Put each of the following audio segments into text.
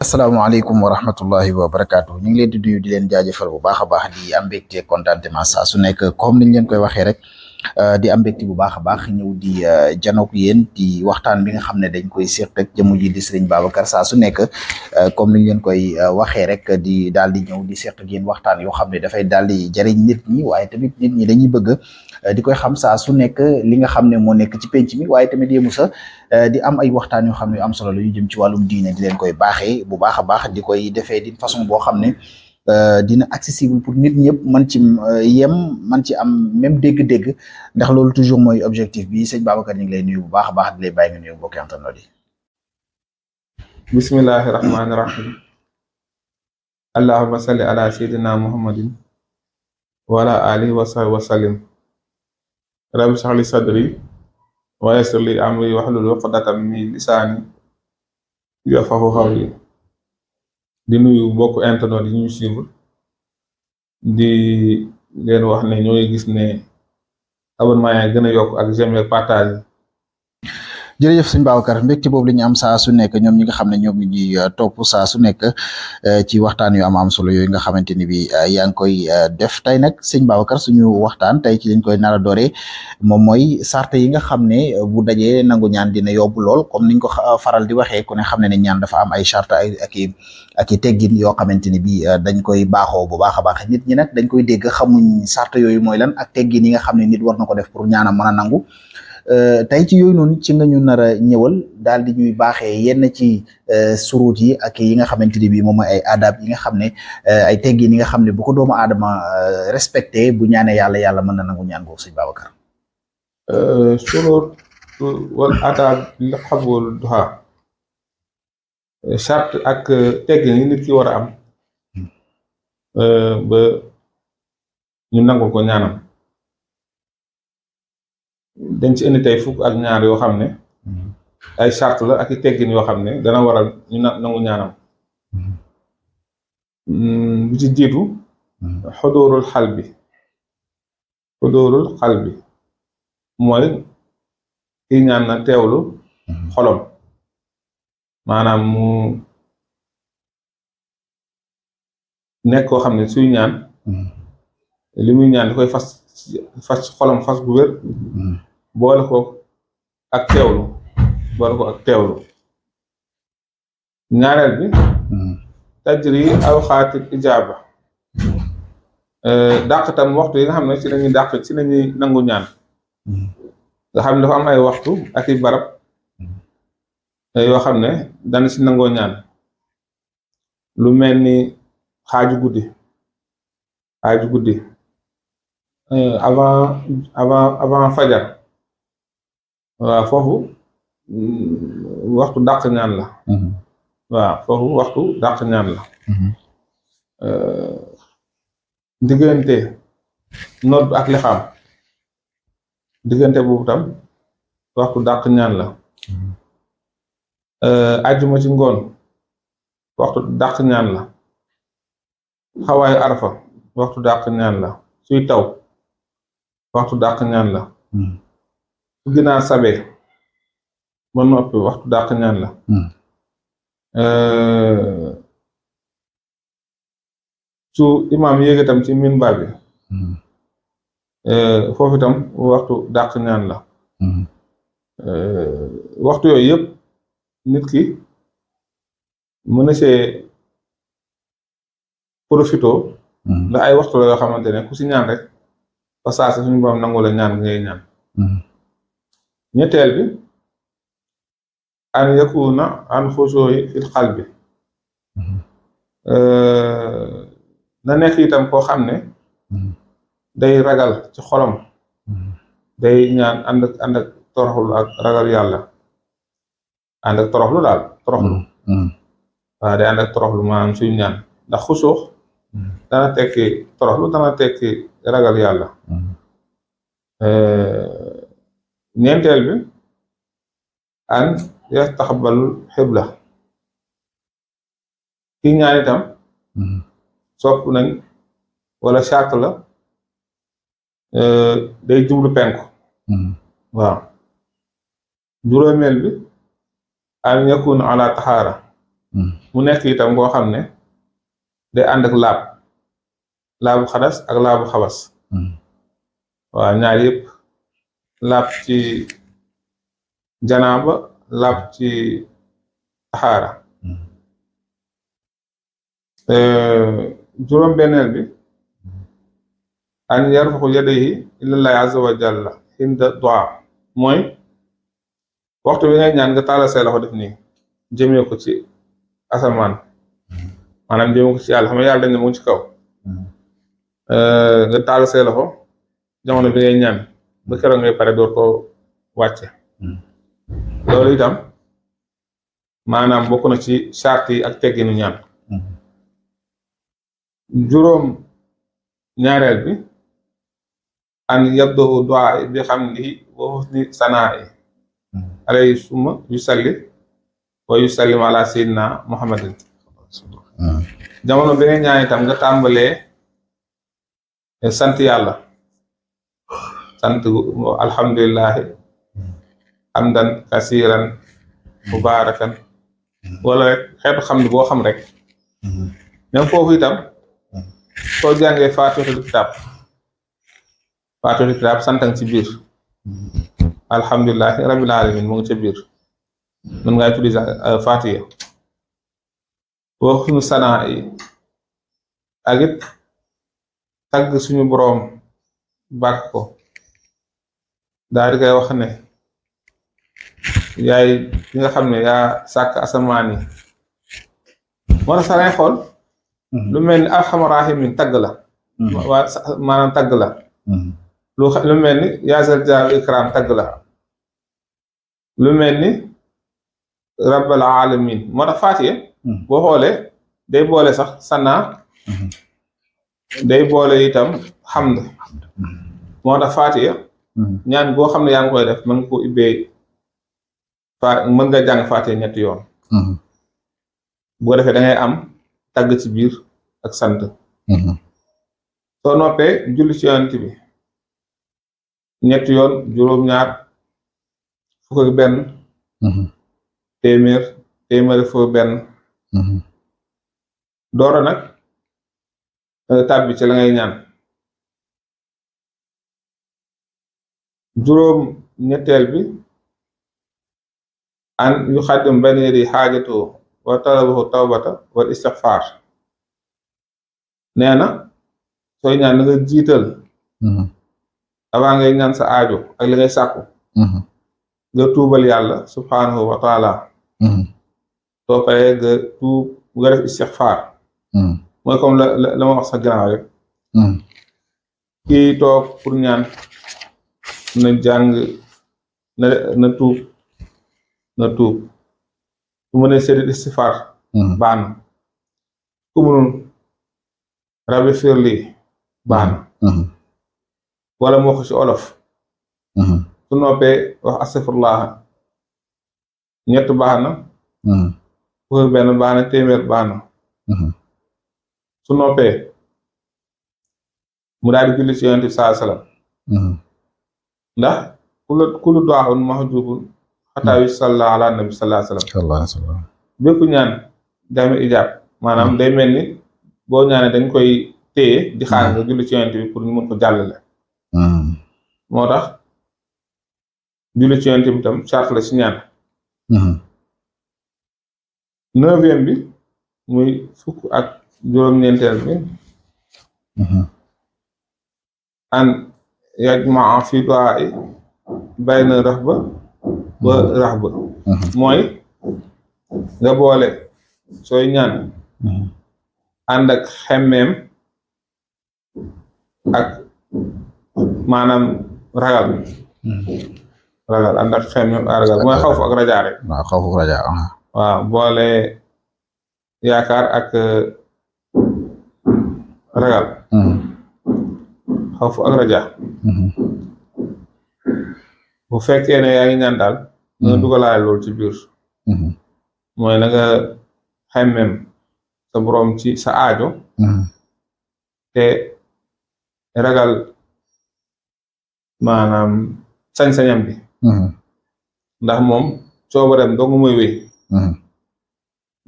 asalaamaaleykum wa rahmatullahi wa barakaatu ñu ngi leen di nuyu di leen jaajëfal bu baax a baax di am mbégte contentement saa su nekk comme niñ leen koy waxee rek di am mbégte bu baax a baax ñëw di janook yéen di waxtaan bi nga xam ne dañ koy seq rek jëmu ji di Serigne Babacar saa su nekk comme niñ leen koy waxee rek di daal di ñëw di seq ak yéen waxtaan yoo xam ne dafay daal di jëriñ nit ñi waaye tamit nit ñi dañuy bëgg di koy xam saa su nekk li nga xam ne moo nekk ci penc mi waaye tamit yéemu sa di am ay waxtaan yoo xam ne am solo la yu jëm ci wàllum diine di leen koy baaxee bu baax a baax di koy defee d'une façon boo xam ne dina accessible pour nit ñëpp man ci yem man ci am même dégg-dégg ndax loolu toujours mooy objectif bi sëñ Babacar ñu ngi lay nuyu bu baax a baax di lay bàyyi nga nuyu mbokki internet yi. bismillahi rahmaani rahim allahumma salli ala sayyidina muhammadin wa ala alihi wa sahbihi wa sallim rabbi shrah li sadri wa yassir li amri wahlul uqdatan min lisaani yafqahu qawli di nuyu mbokk internet yi ñu suivre di leen wax ne ñoo ngi gis ne abonnement yi gën a yokk ak j'aime ak partage. jërëjëf sëñ Babacar mbégte boobu la ñu am saa su nekk ñoom ñi nga xam ne ñoom ñuy topp saa su nekk ci waxtaan yu am solo yooyu nga xamante ni bi yaa ngi koy def tey nag sëñ Babacar suñu waxtaan tey ci lañ koy nar a dooree moom mooy sart yi nga xam ne bu dajee nangu ñaan dina yóbbu lool comme niñ ko faral di waxee ku ne xam ne ne ñaan dafa am ay charte ak i teggin yoo xamante ni bi dañ koy baaxoo bu baax a baax nit ñi nag dañ koy dégg xamuñ sart yooyu mooy lan ak teggin yi nga xam ne nit war na ko def pour ñaanam mën a nangu tey ci yooyu noonu ci nga ñu nar a ñëwal daal di ñuy baaxee yenn ci surut yi ak yi nga xamante ni bii moom mooy ay adab yi nga xam ne ay teggin yi nga xam ne bu ko doomu aadama respecté bu ñaanee yàlla mën na nangu ñaan googu sëñ Babacar. surut wal adab li xabul duha charte ak teggin yi nit ki war a am ba ñu nangul ko ñaanam. dañ ci indi tey fukk ak ñaar yoo xam ne ay charte la ak i teggin yoo xam ne dana waral ñu nangu ñaanam bu ci jiitu xudóorul xal bi mooy kii ñaan na teewlu xolom maanaam mu nekk koo xam ne suy ñaan li muy ñaan di koy fas xolom fas bu wér boole ko ak teewlu ñaareel bi tajri aw xaatit ijaaba dàq tam waxtu yi nga xam ne ci lañuy nangu ñaan nga xam ne dafa am ay waxtu ak i barab yoo xam ne dana ci nangoo ñaan lu mel ni xaaju guddi avant fajar waaw foofu waxtu dàq ñaan la waaw foofu waxtu dàq ñaan la diggante nodd ak lixaam diggante boobu tam waxtu dàq ñaan la ajjuma ci ngoon waxtu dàq ñaan la xawaayu arafa waxtu dàq ñaan la suy taw waxtu dàq ñaan la su ginaar sabee ba noppi waxtu dàq ñaan la su imaam yéegi tam ci minbar bi foofu itam waxtu dàq ñaan la waxtu yooyu yëpp nit ki mën na see profito ndax ay waxtu la yoo xamante ne ku si ñaan rek fa saa si suñu borom nangu la ñaan ngay ñaan ñetteel bi an yakuna an xusooyi fil qalbi na nekk itam koo xam ne day ragal ci xolam day ñaan ànd ak toroxlu ak ragal yàlla ànd ak toroxlu daal waaw day ànd ak toroxlu maanaam suy ñaan ndax xusoox dana tekki toroxlu dana tekki ragal yàlla ñeenteel bi an yastaxbalul xibla kii ñaan itam sopp nañ wala charte la day jublu penku waaw juróomeel bi an yakun ala taxaara mu nekk itam boo xam ne day ànd ak laabu xadas ak laabu xabas waaw ñaar yëpp laab ci janaaba laab ci taxaara juróom benneel bi an yarfaxu yadayhi ilallahi azza wa jalla inda du'a mooy waxtu bi ngay ñaan nga tàllal say loxo def nii jëmee ko ci asamaan maanaam jëmee ko ci yàlla xam nga yàlla dañ ne mu ngi ci kaw nga tàllal say loxo jamono bi ngay ñaan ba keroog ngay pare door ko wàcce loolu itam maanaam bokk na ci charte yi ak tegginu ñaan juróom ñaareel bi an yabdohu du'a bi hamdihi wa husni sanaa'i alayhi summa yusalli wa yusallim ala sayyidina muhammadin jamono bi ngay ñaan itam nga tàmbalee sant yàlla sant alhamdulillahi hamdan kasiran mubarakan wala rek xeetu xam ne boo xam rek même foofu itam soo jàngee faatihatul kitaab santan ci biir alhamdulillahi rabbil alamin mu ngi ca biir mën ngay utiliser fatiha wa husnu sanaa yi ak it tagg suñu boroom bàkk ko daal di koy wax ne yaay ki nga xam ne yaa sàkk asamaan yi moo tax sax ngay xool lu mel ni arhamar rahimin tagg la waa maanaam tagg la lu mel ni yaa zal jalaali wal ikraam tagg la lu mel ni rabbal alamin moo tax Faatiha boo xoolee day boole sax sanaa day boole itam xamd moo tax Faatiha ñaan boo xam ne yaa ngi koy def mën nga ko ubbee mën nga jàng Faatiha ñetti yoon boo defee da ngay am tagg ci biir ak sant soo noppee julli ci yonent bi ñetti yoon juróom-ñaar fukk ak benn téeméer fukk ak benn doora nag tàbbi ci la ngay ñaan juróom ñetteel bi an yu xaddim bayna yadi xaajatu wa talabahu tawbata wal istighfar nee na sooy ñaan na nga jiital avant ngay ñaan sa aajo ak li ngay sàkku nga tuubal yàlla subhanahu wa taala soo paree nga tuub nga def istighfar mooy comme la ma wax sa gannaaw rek kii toog pour ñaan na jàng na tuub su mu ne séddit istighfar baax na ku munul rabbi firli baax na wala moo ko ci olof su noppee wax astaghfirullah ñett baax na fukk benn baax na téeméer baax na su noppee mu daal di julli ci yonent bi sallallahu alayhi wasallam ndax kullu du'aa'in mahjuubun hattaa yusalla ala nabi sallallahu alayhi wasallam bépp ñaan dame ijaab maanaam day mel ni boo ñaanee dañ koy téye di xaar nga julli ci yonent bi pour ñu mën ko jàllale moo tax julli ci yonent bi tam charte la ci ñaan neuvième bi muy fukk ak juróom-ñeenteel bi an yajmaa fi du'aa'i bayna rahba wa rahba mooy nga boole sooy ñaan ànd ak xemmeem ak maanaam ragal ànd ak xemmeem ak ragal mooy xawfu ak rajaa rek waaw xawfu ak rajaa waaw boole yaakaar ak ragal xawfu ak rajaa bu fekkee ne yaa ngi ñaan daal nga dugalaale loolu ci biir mooy na nga xemmem sa boroom ci sa aajo te ragal maanaam sañ-sañam bi ndax moom coobareem dong mooy wéy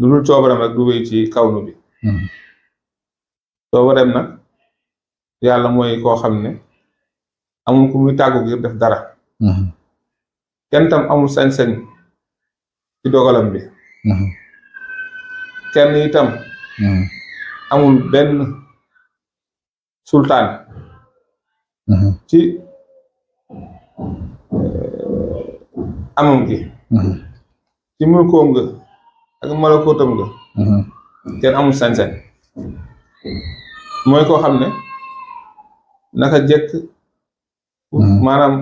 lu dul coobareem rek du wéy ci kawnu bi coobareem nag yàlla mooy koo xam ne amul ku muy tàggu ngir def dara kenn tam amul sañ-sañ ci dogalam bi kenn itam amul benn sultaan ci amam gi ci mulkoom nga ak malakootam nga kenn amul sañ-sañ mooy koo xam ne naka jekk maanaam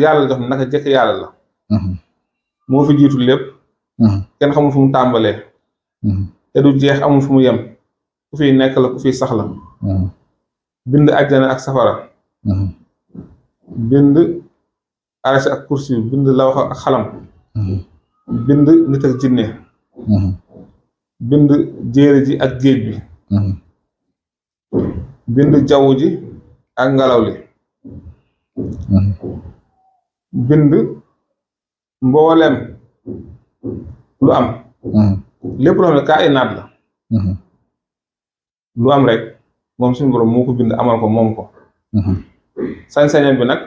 yàlla jox naka jekk yàlla la moo fi jiitu lépp kenn xamul fu mu tàmbalee te du jeex amul fu mu yem ku fiy nekk la ku fiy sax la bind àjjana ak safara bind arasi ak kursi bind lawx ak xalam bind nit ak jinne bind jéere ji ak géej bi bind jaww ji ak ngelaw li bind mboolem lu am lépp loo xam ne kaa inaat la lu am rek moom suñu borom moo ko bind amal ko moom ko sañ-sañam bi nag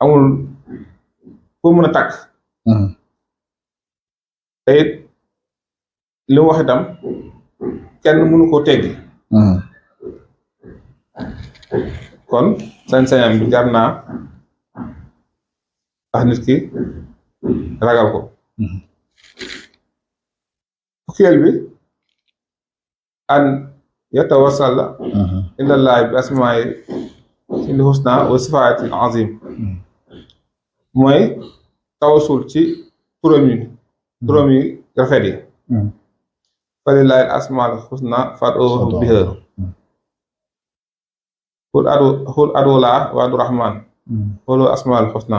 amul ko mën a takk te it li mu wax itam kenn mënu koo teggi kon sañ-sañam bi jar naa tax nit ki ragal ko fukkeel bi an yatawassala ilallahi bi asmaai il husna wa sifaatil azim mooy tawasul ci turam yi rafet yi falillahi al asmaal husna fad'uuhu biha xul adu laa wa adu rahman xulu asmaal husna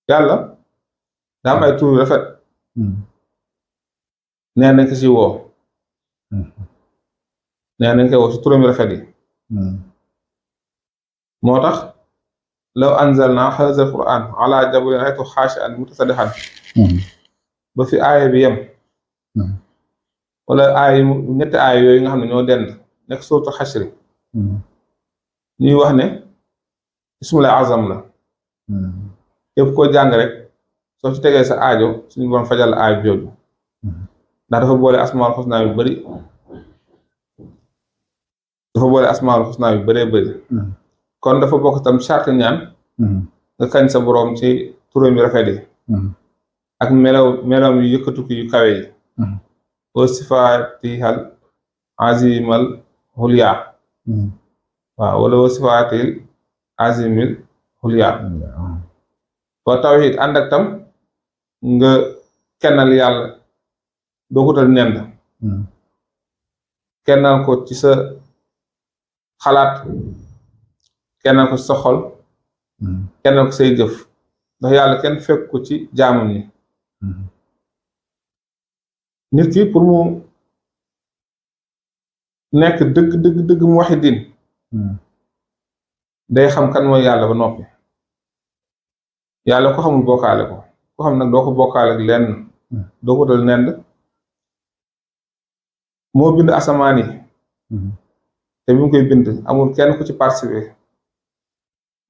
yàlla daa am ay tur yu rafet nee nañ ko ci woo nee nañ ko woo ci turam yu rafet yi moo tax law anzalna haza alquran ala jabalin ra'aytu xaashi'an mutasaddihan ba fi aaya bi yem wala aaya ñetti aaya yooyu nga xam ne ñoo dend nekk suuratu xashri ñuy wax ne ismul azam la képp koo jàng rek soo ci tegee sa aajo suñu borom fajal la aajo jooju ndax dafa boole asmaul xusna yu bari bëree bëri kon dafa bokk tam charte ñaan nga kañ sa borom ci turam yu rafet yi ak meloom yu yëkkatuki yu kawe yi wa sifaatihal azimal hulya waaw wala wa sifaatil azimil hulya wa tawhid ànd ak tam nga kennal yàlla doo kutal nend kennal ko ci sa xalaat kennal ko ci sa xol kennal ko say jëf ndax yàlla kenn fekk ko ci jaamam ni nit ki pour mu nekk dëgg mu waxi din day xam kan mooy yàlla ba noppi yàlla ko xamul bokkaale ko xam nag doo ko bokkaale ak lenn doo ko dal nend moo bind asamaan yi te bi mu koy bind amul kenn ku ci participer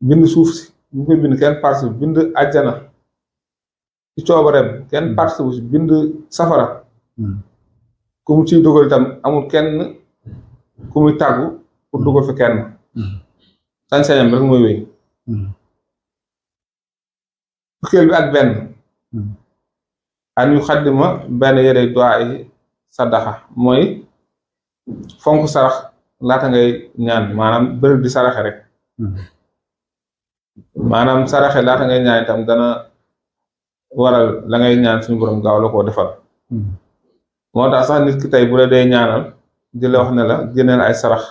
bind suuf si bi mu koy bind kenn participer bind àjjana ci coobareem kenn participer si bind safara ku mu ciy dugal itam amul kenn ku muy tàggu pour dugal fi kenn sañ-sañam rek mooy wéy fukkeel bi ak benn an yu xaddima benn yére doa yi sadaxa mooy fonk sarax laata ngay ñaan maanaam bërëb di saraxe rek maanaam saraxe laata ngay ñaan itam dana waral la ngay ñaan suñu borom gaaw la koo defal moo tax sax nit ki tey bu la dee ñaanal di la wax ne la génneel ay sarax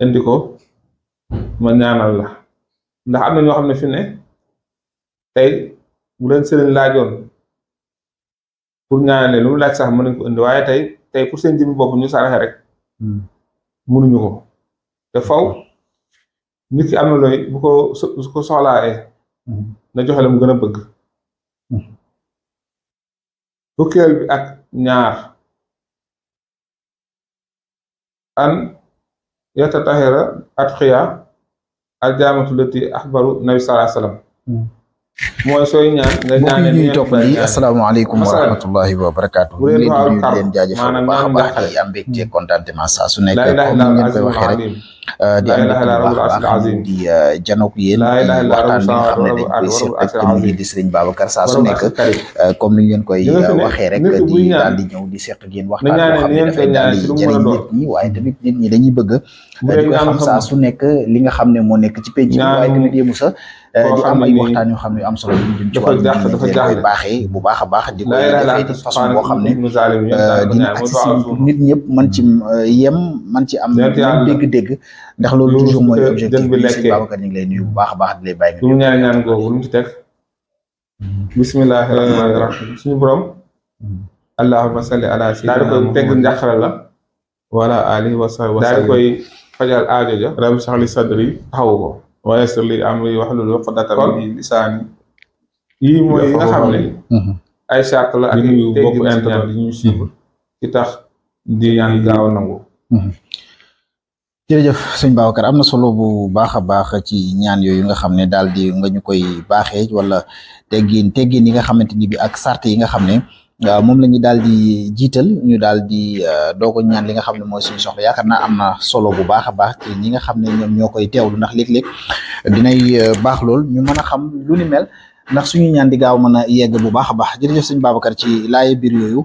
indi ko ma ñaanal la ndax am na ñoo xam ne fi ne tey bu leen sëriñ laajoon pour ñaanal leen lu mu laaj sax mën nañ ko indi waaye tey pour seen jëmmi bopp ñu saraxe rek mënuñu ko te faw nit ki am na looy bu ko soxlaaee na joxe la mu gën a bëgg. fukkeel bi ak ñaar an yatatahira atqiya aljaamatu lati axbaru nabi sallallahu alayhi wasallam mooy sooy ñaan nga ñaane ñuy topp nii asalaamaaleykum wa rahmatullahi wa barakaatu. bu dee ñu leen jaajëfal bu baax a baax di am mbégte contentement saa su nekk comme ni ngeen koy waxee rek di am mbégte bu baax a baax di janook yéen di waxtaan bi nga xam ne dañ koy seet rek te mu ngi di Serigne Babacar saa su nekk comme ni ngeen koy waxee rek di daal di ñëw di seet ak yéen waxtaan boo xam ne dafay daal di jëriñ nit ñi waaye tamit nit ñi dañuy bëgg di koy xam saa su nekk li nga xam ne moo nekk ci penc bi waaye tamit yéemu sa di am ay waxtaan yoo xam ne am solo yu jëm ci wàllu koy baaxee bu baax a baax di koy defee di façon boo xam ne dina accessible nit ñëpp man ci yem man ci am dégg-dégg ndax loolu toujours mooy objectif bi Sëñ Babacar ñu ngi lay nuyu bu baax a baax di lay bàyyi nga ñaan googu lu mu ci teg bismillahi rahmaani rahim suñu borom allahumma salli ala sayyidina daal di koy tegg njàqare la wala alihi wa sahbihi daal di koy fajal aajo ja rabbi shrah li sadri taxawu ko wa yassir li amri wahlul uqdatan min lisaani yii mooy yi nga xam ne ay charte la ak nuyu bokk internet yi ñu suivre ci tax di ñaan gaaw a nangu. jërëjëf sëñ Babacar am na solo bu baax a baax ci ñaan yooyu nga xam ne daal di nga ñu koy baaxee wala teggin yi nga xamante ni bi ak sart yi nga xam ne moom la ñu daal di jiital ñu daal di doog a ñaan li nga xam ne mooy suñu soxla yaakaar naa am na solo bu baax a baax ci ñi nga xam ne ñoom ñoo koy teewlu ndax léeg-léeg dinay baax lool ñu mën a xam lu ni mel ndax suñu ñaan di gaaw mën a yegg bu baax a baax jërëjëf sëñ Babacar ci laaye biir yooyu